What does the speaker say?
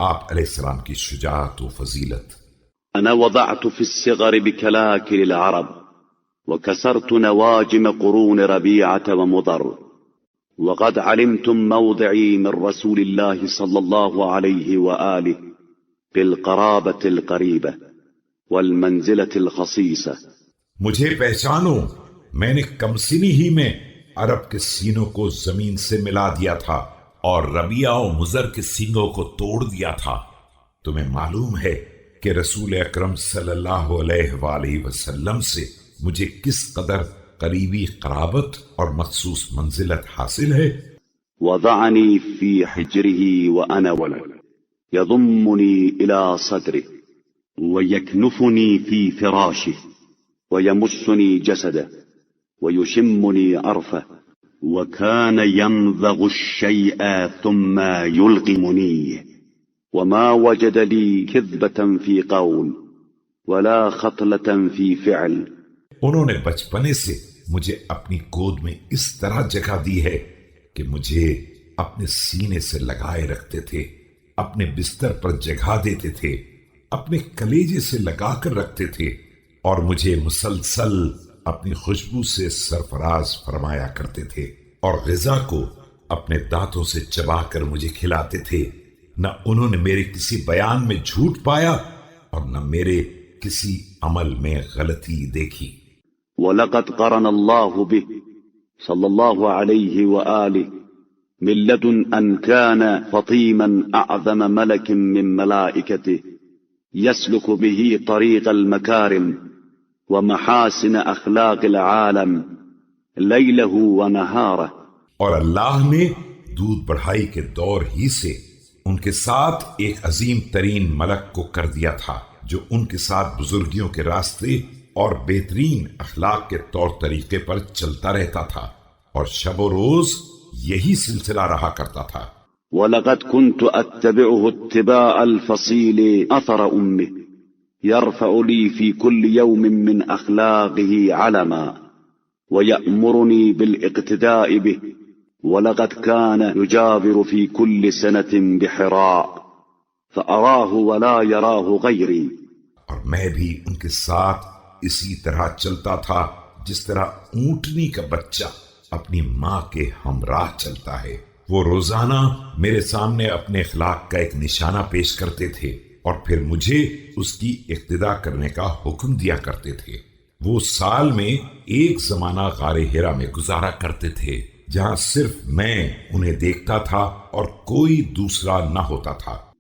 آپ علیہ السلام کی شجاعت و فضیلت۔ أنا وضعت في الصغر بكلاكل العرب وكسرت نواجم قرون ربيعة ومضر، وقد علمتم موضعي من رسول الله صلى الله عليه وآله بالقرابة القريبة والمنزلة الخصيصة۔ مجھے پہچانو، میں نے کمسنی ہی میں عرب کے سینوں کو زمین سے ملا دیا تھا اور ربیعہ و مضر کے سینگوں کو توڑ دیا تھا۔ تمہیں معلوم ہے کہ رسول اکرم صلی اللہ علیہ وآلہ وسلم سے مجھے کس قدر قریبی قرابت اور مخصوص منزلت حاصل ہے۔ وضعني في حجره وأنا ولد يضمني إلى صدره ويكنفني في فراشه ويمسني جسده ويشمني عرفه، وكان يمضغ الشيء ثم يلقمنيه، وما وجد لي كذبة في قول ولا خطلة في فعل۔ انہوں نے بچپنے سے مجھے اپنی گود میں اس طرح جگہ دی ہے کہ مجھے اپنے سینے سے لگائے رکھتے تھے، اپنے بستر پر جگہ دیتے تھے، اپنے کلیجے سے لگا کر رکھتے تھے، اور مجھے مسلسل اپنی خوشبو سے سرفراز فرمایا کرتے تھے، اور غذا کو اپنے دانتوں سے چبا کر مجھے کھلاتے تھے۔ نہ انہوں نے میرے کسی بیان میں جھوٹ پایا اور نہ میرے کسی عمل میں غلطی دیکھی۔ وَلَقَدْ قَرَنَ اللَّهُ بِهِ صلى الله عليه وآله من لدن أن كان فطيما أعظم ملك من ملائكته يسلك به طريق المكارم ومحاسن أخلاق العالم ليله ونهاره۔ اور اللہ نے دودھ بڑھائی کے دور ہی سے ان کے ساتھ ایک عظیم ترین ملک کو کر دیا تھا جو ان کے ساتھ بزرگیوں کے راستے اور بہترین اخلاق کے طور طریقے پر چلتا رہتا تھا، اور شب و روز یہی سلسلہ رہا کرتا تھا۔ وَلَقَدْ كُنْتُ أَتَّبِعُهُ اتِّبَاعَ الْفَصِيلِ أَثَرَ أُمِّهِ يَرْفَعُ لِي فِي كُلِّ يَوْمٍ مِّنْ أَخْلَاقِهِ عَلَمًا وَيَأْمُرُنِي بِالْاقْتِدَاءِ بِهِ، وَلَقَدْ كَانَ يُجَاوِرُ فِي كُلِّ سَنَةٍ بِحِرَاءٍ فَأَرَاهُ وَلَا يَرَاهُ غَيْرِي۔ اور میں بھی ان کے ساتھ اسی طرح چلتا تھا جس طرح اونٹنی کا بچہ اپنی ماں کے ہمراہ چلتا ہے۔ وہ روزانہ میرے سامنے اپنے اخلاق کا ایک نشانہ پیش کرتے تھے اور پھر مجھے اس کی اقتدا کرنے کا حکم دیا کرتے تھے۔ وہ سال میں ایک زمانہ غار حرا میں گزارا کرتے تھے جہاں صرف میں انہیں دیکھتا تھا اور کوئی دوسرا نہ ہوتا تھا۔